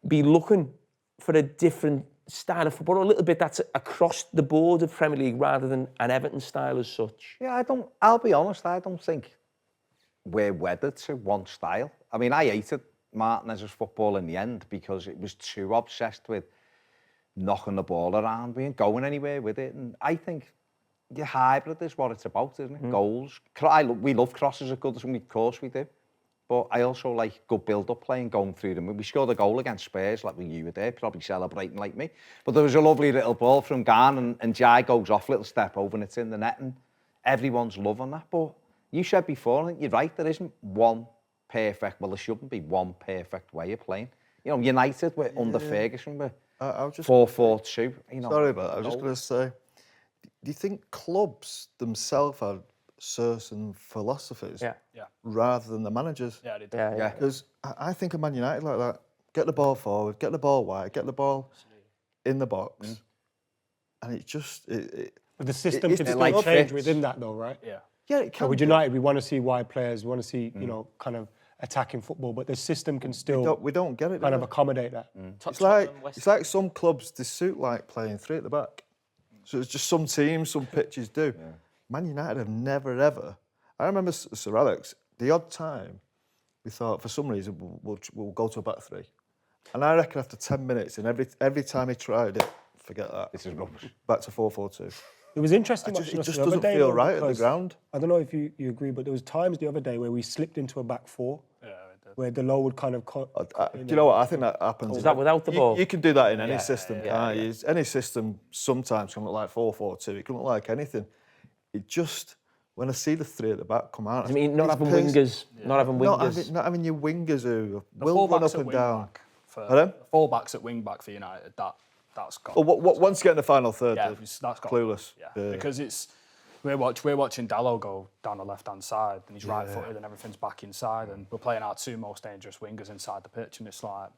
be looking for a different style of football, a little bit that's across the board of Premier League rather than an Everton style as such. Yeah, I'll be honest, I don't think we're wedded to one style. I mean, I hated Martinez's football in the end because it was too obsessed with knocking the ball around me and going anywhere with it. And I think the hybrid is what it's about, isn't it? Goals. We love crosses as good as we, of course we do. But I also like good build-up play and going through them. We scored a goal against Spurs, like when you were there, probably celebrating like me. But there was a lovely little ball from Garn and Jai goes off, little step over and it's in the net and everyone's loving that. But you said before, I think you're right, there isn't one perfect, well, there shouldn't be one perfect way of playing. You know, United were under Ferguson, were 4-4-2. You know, Sorry, but I was just going to say, do you think clubs themselves have certain philosophies rather than the managers? Yeah, they do. Yeah. Because I think of Man United like that. Get the ball forward, get the ball wide, get the ball in the box. And it just... But the system it's can still like change fits. within that, though, right? Yeah. Yeah, it can So with do. United, we want to see wide players, we want to see, you know, kind of attacking football, but the system can still We don't get it. kind do of we? accommodate that. It's like some clubs, they suit like playing 3 at the back. So it's just some teams, some pitches do. Man United have never, ever... I remember Sir Alex, the odd time, we thought, for some reason, we'll go to a back 3. And I reckon after 10 minutes, and every time he tried it, forget that. This is rubbish. Back to 4-4-2. It was interesting It watching us just the other doesn't day, feel though, right at the because ground. I don't know if you agree, but there was times the other day where we slipped into a back 4, where Delo would kind of... Do you know what? I think that happens. Is that without the ball? You can do that in any system, can't you? Any system sometimes can look like 4-4-2. It can look like anything. It just... When I see the 3 at the back come out... I mean, not having wingers. Not having wingers. Not having your wingers who The will run fullbacks up at and down. wing-back for- Pardon? Fullbacks at wing-back for United, that's got... Well, once you get in the final third, Yeah, they're that's got clueless. Yeah, because it's we're watching Dalot go down the left-hand side, and he's right-footed, and everything's back inside, and we're playing our 2 most dangerous wingers inside the pitch, and it's like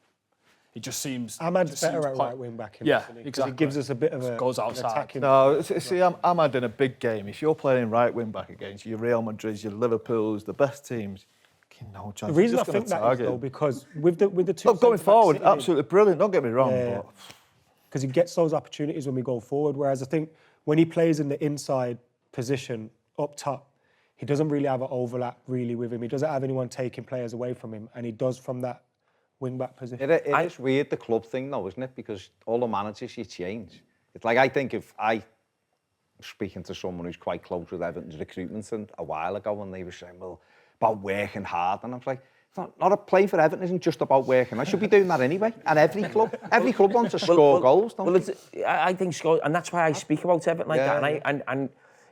it just seems. Ahmad's just better seems at quite- right wing back. Yeah, Because exactly. it gives us a bit of a Goes outside. attacking. No, see, Ahmad in a big game. If you're playing right wing back against your Real Madrids, your Liverpools, the best teams, no chance. The reason I You're just gonna think that is, target though, him. because with the 2... Look, going forward, absolutely brilliant. Don't get me wrong, Yeah. but Because he gets those opportunities when we go forward, whereas I think when he plays in the inside position up top, he doesn't really have an overlap really with him. He doesn't have anyone taking players away from him, and he does from that wing-back position. It is weird, the club thing, though, isn't it? Because all the managers you change. It's like, I think if I was speaking to someone who's quite close with Everton's recruitment and a while ago, and they were saying, well, about working hard, and I was like, not a play for Everton isn't just about working. I should be doing that anyway. And every club wants to score goals, don't they? I think score, and that's why I speak about Everton like that. And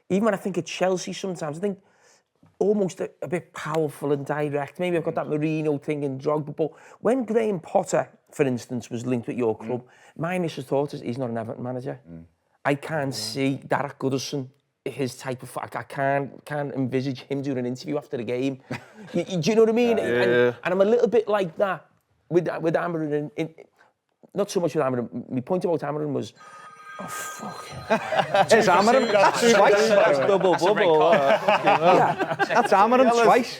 even when I think of Chelsea sometimes, I think almost a bit powerful and direct. Maybe I've got that Mourinho thing in Drogba. But when Graham Potter, for instance, was linked with your club, my initial thought is he's not an Everton manager. I can't see Derek Goodison, his type of... I can't envisage him doing an interview after the game. Do you know what I mean? And I'm a little bit like that with Amarin. Not so much with Amarin. My point about Amarin was... Oh, fuck. It's Amarin. That's twice. That's double bubble. That's Amarin twice.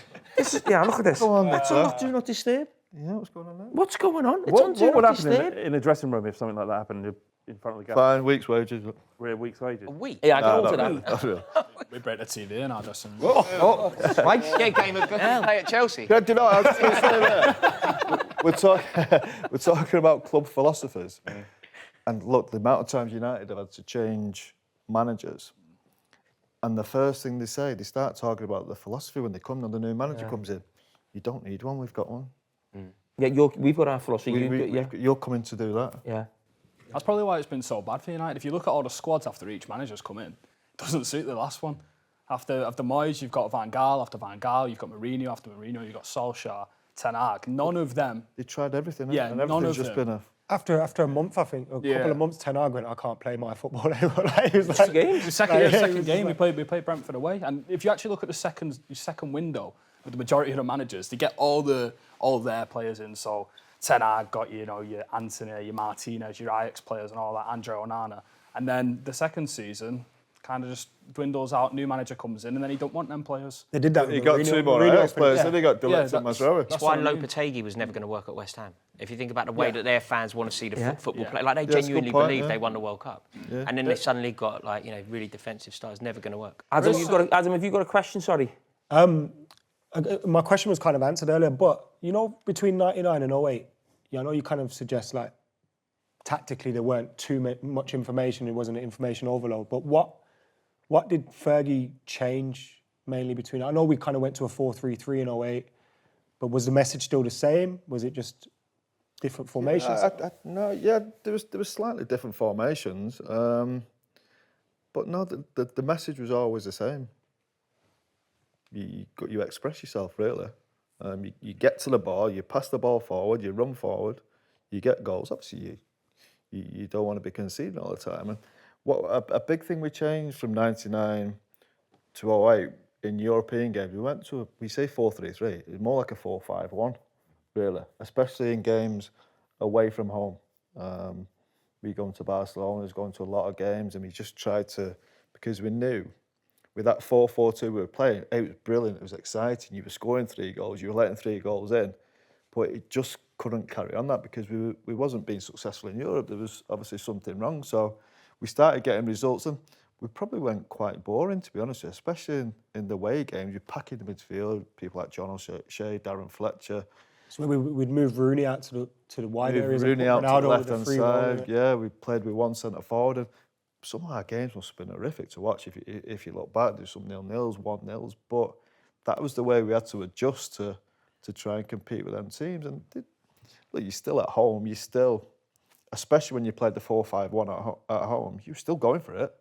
Yeah, look at this. Go on, That's on Do Not Disturb. Yeah, what's going on there? What's going on? It's on Do What would Not happen Disturb. in a dressing room if something like that happened in front of the guy? Fine, week's wages. We're a week's wages. A week? Yeah, I can alter No, that. not really. We break the TV in our dressing room. Twice. Yeah, game of play at Chelsea. Yeah, do you know what I was just going to say there? We're talking about club philosophers. And look, the amount of times United have had to change managers, and the first thing they say, they start talking about the philosophy when they come and the new manager comes in. You don't need one, we've got one. Yeah, we've got our philosophy. You're coming to do that. Yeah. That's probably why it's been so bad for United. If you look at all the squads after each manager's come in, it doesn't suit the last one. After Moyes, you've got Van Gaal. After Van Gaal, you've got Mourinho. After Mourinho, you've got Solskjaer, Ten Hag. None of them. They tried everything. Yeah, and none everything's of just them. been a. After a month, I think, a couple of months, Ten Hag went, I can't play my football anymore. Like, he was like, The second game, we played Brentford away. And if you actually look at the second window, with the majority of the managers, they get all their players in. So Ten Hag got, your Anthony, your Martinez, your Ajax players and all that, Andre Onana. And then the second season kind of just dwindles out, new manager comes in, and then he don't want them players. They did that. He got two more Ajax players, then he got Delict and Masraoui. That's why Lopetegui was never going to work at West Ham. If you think about the way that their fans want to see the football play, like they genuinely believe they won the World Cup, and then they suddenly got really defensive style. It's never going to work. Adam, have you got a question? Sorry. My question was kind of answered earlier, but between 99 and 08, I know you kind of suggest like tactically there weren't too much information, it wasn't an information overload, but what did Fergie change mainly between? I know we kind of went to a 4-3-3 in 08, but was the message still the same? Was it just different formations? There was slightly different formations, but no, the message was always the same. You express yourself really. You get to the ball, you pass the ball forward, you run forward, you get goals. Obviously, you don't want to be conceding all the time. And what a big thing we changed from 99 to 08 in European games, we say 4-3-3, it's more like a 4-5-1, really, especially in games away from home. We going to Barcelona, was going to a lot of games, and we just tried to, because we knew with that 4-4-2 we were playing, it was brilliant, it was exciting, you were scoring 3 goals, you were letting 3 goals in, but it just couldn't carry on that because we wasn't being successful in Europe. There was obviously something wrong. So we started getting results, and we probably went quite boring, to be honest with you, especially in the away games. You pack in the midfield, people like John O'Shea, Darren Fletcher. So we'd move Rooney out to the wide areas. Rooney out to the left-hand side. Ball, yeah, we played with one centre forward. And some of our games must have been horrific to watch if you look back. There's some 0-0s, 1-0s, but that was the way we had to adjust to try and compete with them teams. And look, you're still at home. You're still, especially when you played the 4-5-1 at home, you're still going for it.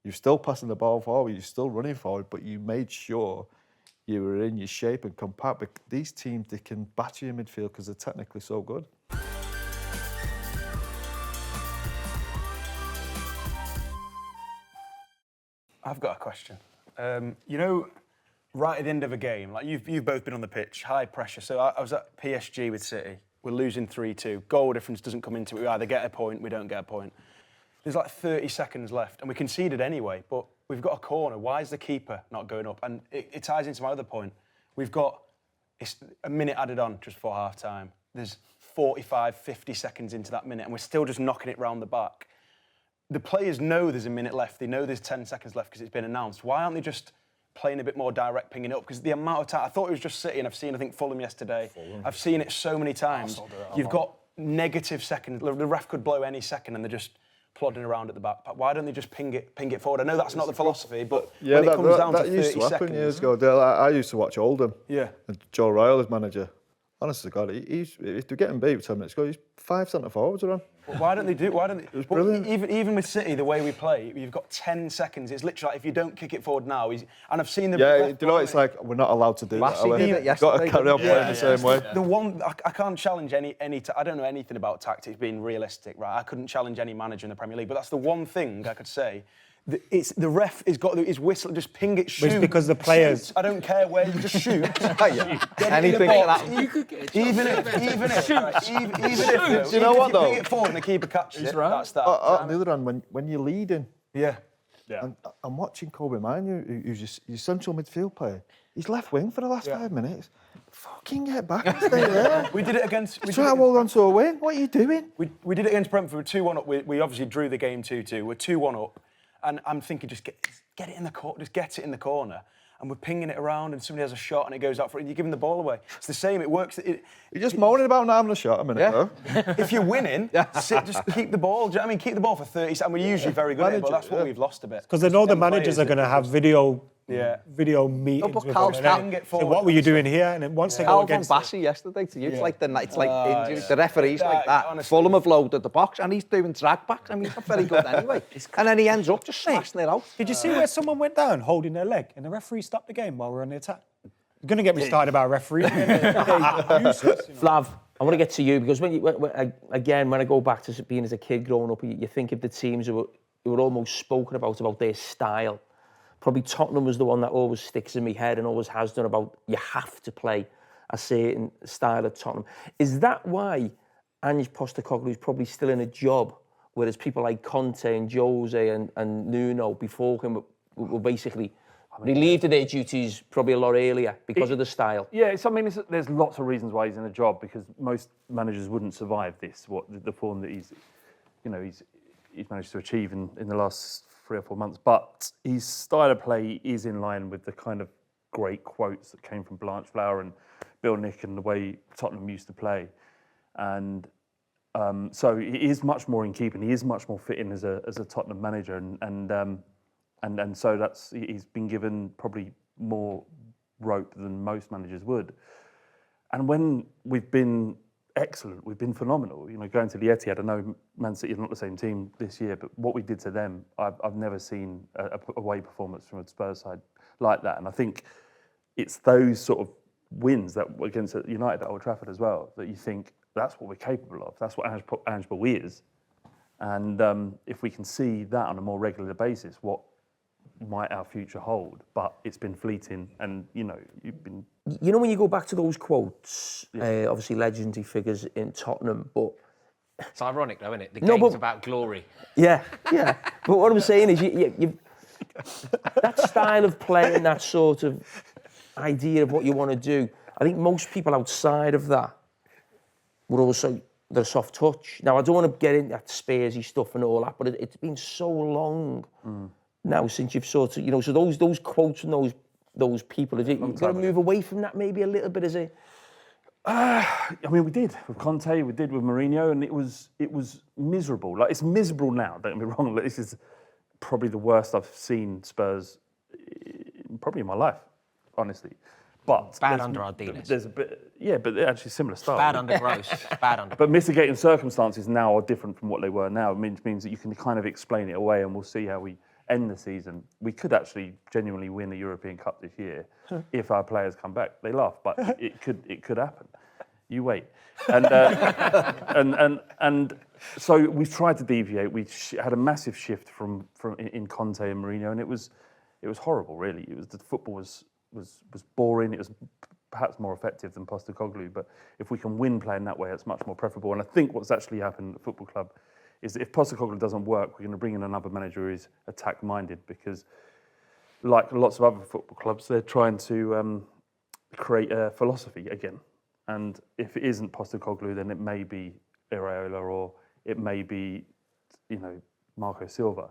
You're still passing the ball forward. You're still running forward, but you made sure you were in your shape and compact. But these teams, they can batter you in midfield because they're technically so good. I've got a question. Right at the end of a game, like you've both been on the pitch, high pressure. So I was at PSG with City. We're losing 3-2. Goal difference doesn't come into it. We either get a point, we don't get a point. There's like 30 seconds left, and we conceded anyway, but we've got a corner. Why is the keeper not going up? And it ties into my other point. It's a minute added on just before half-time. There's 45, 50 seconds into that minute, and we're still just knocking it round the back. The players know there's a minute left. They know there's 10 seconds left because it's been announced. Why aren't they just playing a bit more direct, pinging it up? Because the amount of time, I thought it was just City, and I've seen, I think, Fulham yesterday. I've seen it so many times. You've got negative seconds. The ref could blow any second, and they're just plodding around at the back. Why don't they just ping it forward? I know that's not the philosophy, but when it comes down to 30 used to happen seconds... years ago. I used to watch Oldham. Yeah. And Joe Royle as manager. Honestly, God, if they're getting beat with 10 minutes ago, he's 5 centre forwards around. But why don't they do? Why don't they? It was brilliant. Even with City, the way we play, you've got 10 seconds. It's literally like if you don't kick it forward now, and I've seen the. Yeah, do you know what it's like? We're not allowed to do that. We've got to carry on playing the same way. The one I can't challenge any. I don't know anything about tactics being realistic, right? I couldn't challenge any manager in the Premier League, but that's the one thing I could say. It's the ref has got his whistle, just ping it, shoot. It's because the players. Shoot. I don't care where you just shoot. Anything like that. You could get Even if, do you know what though? Ping it forward and the keeper catches it. Right. That's that. On the other hand, when you're leading, Yeah. and I'm watching Kobe Manu, who's your central midfield player. He's left wing for the last 5 minutes. Fucking get back and stay there. We did it against. Try to hold on to a win. What are you doing? We did it against Brentford. We're 2-1 up. We obviously drew the game 2-2. We're 2-1 up. And I'm thinking, just get it in the corner, just get it in the corner. And we're pinging it around and somebody has a shot and it goes out for it and you're giving the ball away. It's the same, it works. You're just moaning about not having a shot a minute ago. If you're winning, just keep the ball. Do you know what I mean? Keep the ball for 30 seconds. We're usually very good at it, but that's what we've lost a bit. Because they know the managers are going to have video meetings with them. So what were you doing here? And then once they go against Bassey yesterday to you, it's like injuries. The referee's like that. Honestly. Fulham have loaded the box and he's doing drag backs. I mean, he's not very good anyway. And then he ends up just smashing it out. Did you see where someone went down holding their leg and the referee stopped the game while we're on the attack? You're going to get me started about referees. Flav, I want to get to you because when I go back to being as a kid growing up, you think of the teams who were almost spoken about their style. Probably Tottenham was the one that always sticks in my head and always has done about you have to play a certain style at Tottenham. Is that why Ange Postecoglou is probably still in a job, whereas people like Conte and Jose and Nuno before him were basically relieved of their duties probably a lot earlier because of the style? Yeah, there's lots of reasons why he's in a job because most managers wouldn't survive this, the form that he's managed to achieve in the last 3 or 4 months, but his style of play is in line with the kind of great quotes that came from Blanchflower and Bill Nick and the way Tottenham used to play. And so he is much more in keeping. He is much more fitting as a Tottenham manager, and so he's been given probably more rope than most managers would. And when we've been excellent, we've been phenomenal. Going to the Etihad, I know Man City are not the same team this year, but what we did to them, I've never seen a away performance from a Spurs side like that. And I think it's those sort of wins that against United at Old Trafford as well that you think that's what we're capable of. That's what Ange Bouilly is. And if we can see that on a more regular basis, what might our future hold? But it's been fleeting, and you've been. When you go back to those quotes, obviously legendary figures in Tottenham, but it's ironic though, isn't it? The game's about glory. Yeah. But what I'm saying is, you that style of play and that sort of idea of what you want to do, I think most people outside of that would also the soft touch. Now, I don't want to get into that Spursy stuff and all that, but it's been so long now since you've sort of, so those quotes from those people, you've got to move away from that maybe a little bit as a... we did with Conte, we did with Mourinho, and it was miserable. Like, it's miserable now, don't get me wrong. Like, this is probably the worst I've seen Spurs probably in my life, honestly. But bad under Ardiles. There's a bit, but they're actually similar style. Bad under Gross. Bad under. But mitigating circumstances now are different from what they were now. It means that you can kind of explain it away, and we'll see how we end the season. We could actually genuinely win the European Cup this year if our players come back. They laugh, but it could happen. You wait. And and so we've tried to deviate. We had a massive shift from in Conte and Mourinho, and it was horrible. Really, the football was boring. It was perhaps more effective than Postecoglou, but if we can win playing that way, it's much more preferable. And I think what's actually happened at the football club is that if Postecoglou doesn't work, we're going to bring in another manager who is attack-minded, because like lots of other football clubs, they're trying to create a philosophy again. And if it isn't Postecoglou, then it may be Iraola or it may be, Marco Silva.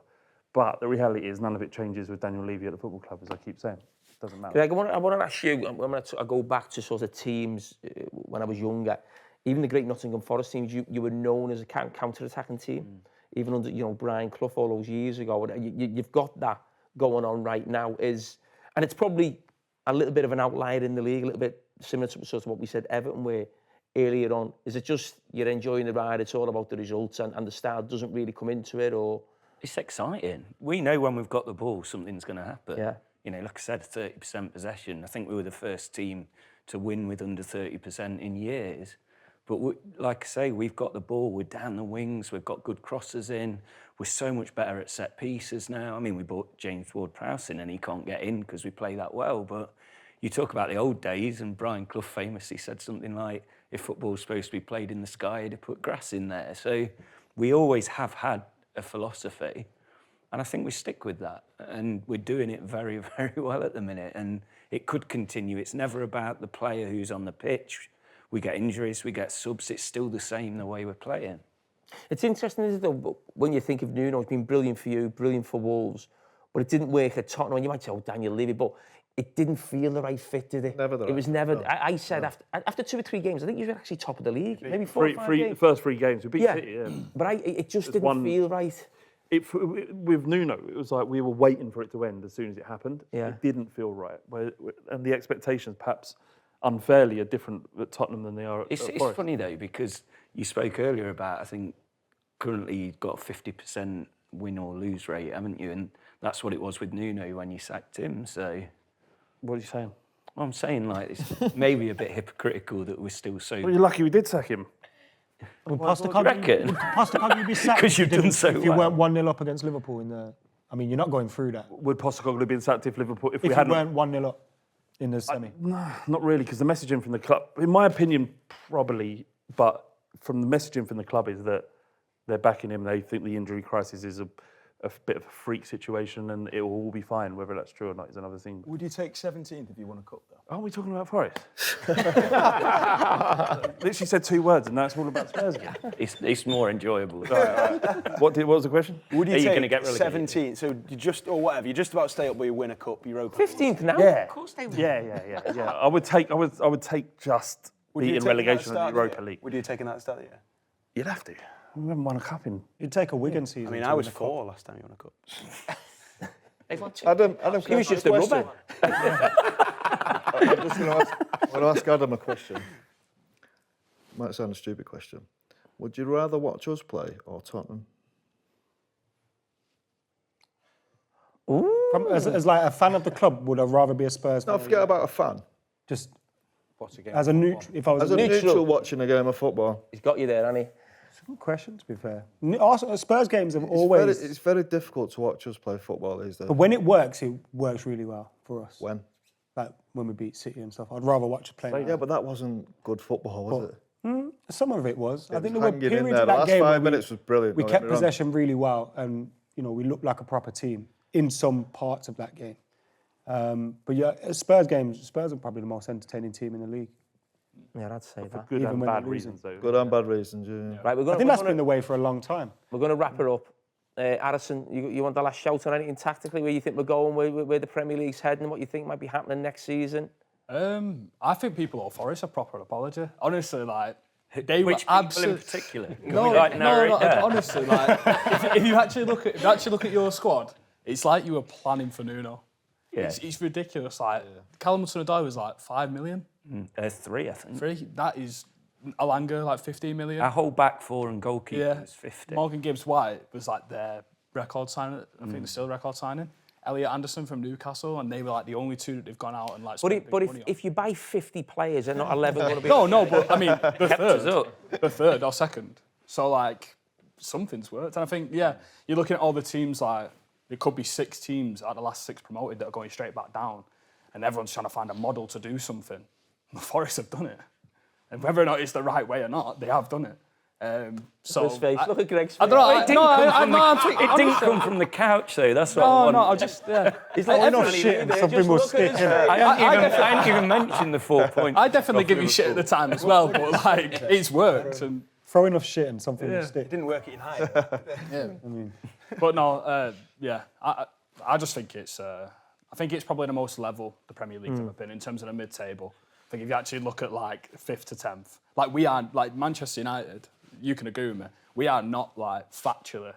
But the reality is none of it changes with Daniel Levy at the football club, as I keep saying. It doesn't matter. I want to ask you, I go back to sort of teams when I was younger. Even the great Nottingham Forest teams, you were known as a counter-attacking team. Even under, Brian Clough all those years ago. You've got that going on right now. And it's probably a little bit of an outlier in the league, a little bit similar to sort of what we said Everton were earlier on. Is it just you're enjoying the ride, it's all about the results, and the style doesn't really come into it, or...? It's exciting. We know when we've got the ball, something's going to happen. Yeah. Like I said, 30% possession. I think we were the first team to win with under 30% in years. But like I say, we've got the ball. We're down the wings. We've got good crosses in. We're so much better at set pieces now. We bought James Ward-Prowse in and he can't get in because we play that well. But you talk about the old days, and Brian Clough famously said something like, if football's supposed to be played in the sky, he'd have put grass in there. So we always have had a philosophy, and I think we stick with that, and we're doing it very, very well at the minute, and it could continue. It's never about the player who's on the pitch. We get injuries, we get subs, it's still the same the way we're playing. It's interesting, isn't it, though, when you think of Nuno, it's been brilliant for you, brilliant for Wolves. but it didn't work at Tottenham. And you might say, oh, Daniel Levy, but it didn't feel the right fit, did it? Never the It right was fit, never. no. I said after 2 or 3 games, I think you were actually top of the league. Maybe 4 or 5 The games. first 3 games, we beat City, yeah. But it just didn't feel right. With Nuno, it was like we were waiting for it to end as soon as it happened. Yeah. It didn't feel right. And the expectations, perhaps unfairly, are different at Tottenham than they are at It's Forest. funny, though, because you spoke earlier about, I think, currently you've got a 50% win or lose rate, haven't you? And that's what it was with Nuno when you sacked him, so... What are you saying? Well, I'm saying, like, it's maybe a bit hypocritical that we're still so... Well, you're lucky we did sack him. Would reckon? Postecoglou be sacked 'Cause you've if you done so if you well. weren't 1-0 up against Liverpool in the... I mean, you're not going through that. Would Postecoglou have been sacked if Liverpool... If we you hadn't... weren't 1-0 up in the semi. No, not really, because the messaging from the club, in my opinion, probably, but from the messaging from the club is that they're backing him. They think the injury crisis is a bit of a freak situation and it will all be fine. Whether that's true or not is another thing. Would you take 17th if you won a cup, though? Aren't we talking about Forest? Literally said 2 words and now it's all about Spurs again. It's more enjoyable. What was the question? Would you Are you take gonna get relegated? 17th? So you just, or whatever, you just about stay up, but you win a cup, Europa. 15th now? Yeah. Of course they will. Yeah. I would take just Would you beating take that relegation start in of the the Europa year? League. Would you take that start of the year? You'd have to. We haven't won a cup in... You'd take a Wigan season. I mean, to I win was a cup. 4 last time you won a cup. They've won 2. Adam, He was just a rubber. I'm just going to ask Adam a question. Might sound a stupid question. Would you rather watch us play or Tottenham? As like a fan of the club, would I rather be a Spurs fan? No, forget about a fan. Just What's the game? as a neutral. If I was As a neutral watching a game of football. He's got you there, hasn't he? It's a good question, to be fair. Spurs games have always... It's very difficult to watch us play football these days. But when it works really well for us. When? Like when we beat City and stuff. I'd rather watch it play. Yeah, but that wasn't good football, was it? Some of it was. I think was there were hanging in periods there. of The that last game 5 where minutes was brilliant. we don't kept get me wrong. possession really well, and we looked like a proper team in some parts of that game. But yeah, Spurs are probably the most entertaining team in the league. Yeah, I'd say that. Good Even and when bad they're losing. reasons, though. Good and bad reasons, yeah. Right, I think that's been the way for a long time. We're going to wrap it up. Addison, you want the last shout on anything tactically, where you think we're going, where the Premier League's heading, what you think might be happening next season? I think people at Forest are proper apology. Honestly, like they Which were people in particular? No, honestly, like if you actually look at your squad, it's like you were planning for Nuno. Yeah. It's ridiculous. Like Callum Hudson-Odoi was like 5 million. 3, I think. 3. That is Alanga like 15 million. Our whole back 4 and goalkeeper was 50. Morgan Gibbs-White was like their record signing. I think they're still record signing. Elliot Anderson from Newcastle, and they were like the only 2 that they've gone out and like. But if you buy 50 players, they're not 11 going to be. No, but I mean us the third or second. So like something's worked, and I think you're looking at all the teams like there could be 6 teams out of the last 6 promoted that are going straight back down, and everyone's trying to find a model to do something. The Forest have done it, and whether or not it's the right way or not, they have done it. So His face. Look at Greg's face. I don't know. It didn't come from the couch, though. That's what I want. I just He's like, enough shit and something will stick. I hadn't even mentioned the 4 points. I definitely give you shit at the time as well, but like it's worked. And Throw enough shit and something will stick. It didn't work at United. but no, I just think it's. I think it's probably the most level the Premier League's ever been in terms of the mid-table. I think if you actually look at like 5th to 10th, like we are, like Manchester United, you can agree with me. We are not like factually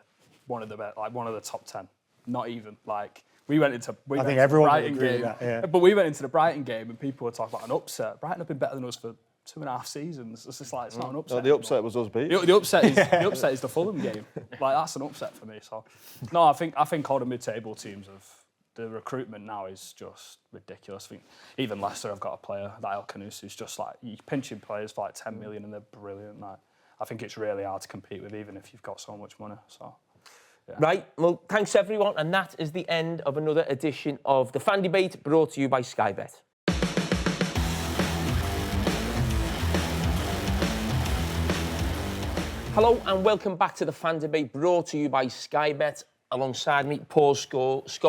one of the top 10. Not even like we went into. I think everyone would Brighton agree game, with that, yeah. But we went into the Brighton game and people were talking about an upset. Brighton have been better than us for 2.5 seasons. It's just like it's not an upset. No, the upset was us beating. The upset is the Fulham game. Like that's an upset for me. So no, I think all the mid-table teams have. The recruitment now is just ridiculous. I think even Leicester have got a player, that El Canus, who's just like, you're pinching players for like 10 million and they're brilliant. Like, I think it's really hard to compete with, even if you've got so much money. So, yeah. Right, well, thanks everyone, and that is the end of another edition of The Fan Debate, brought to you by Sky Bet. Hello and welcome back to The Fan Debate, brought to you by Sky Bet. Alongside me, Paul Scholes.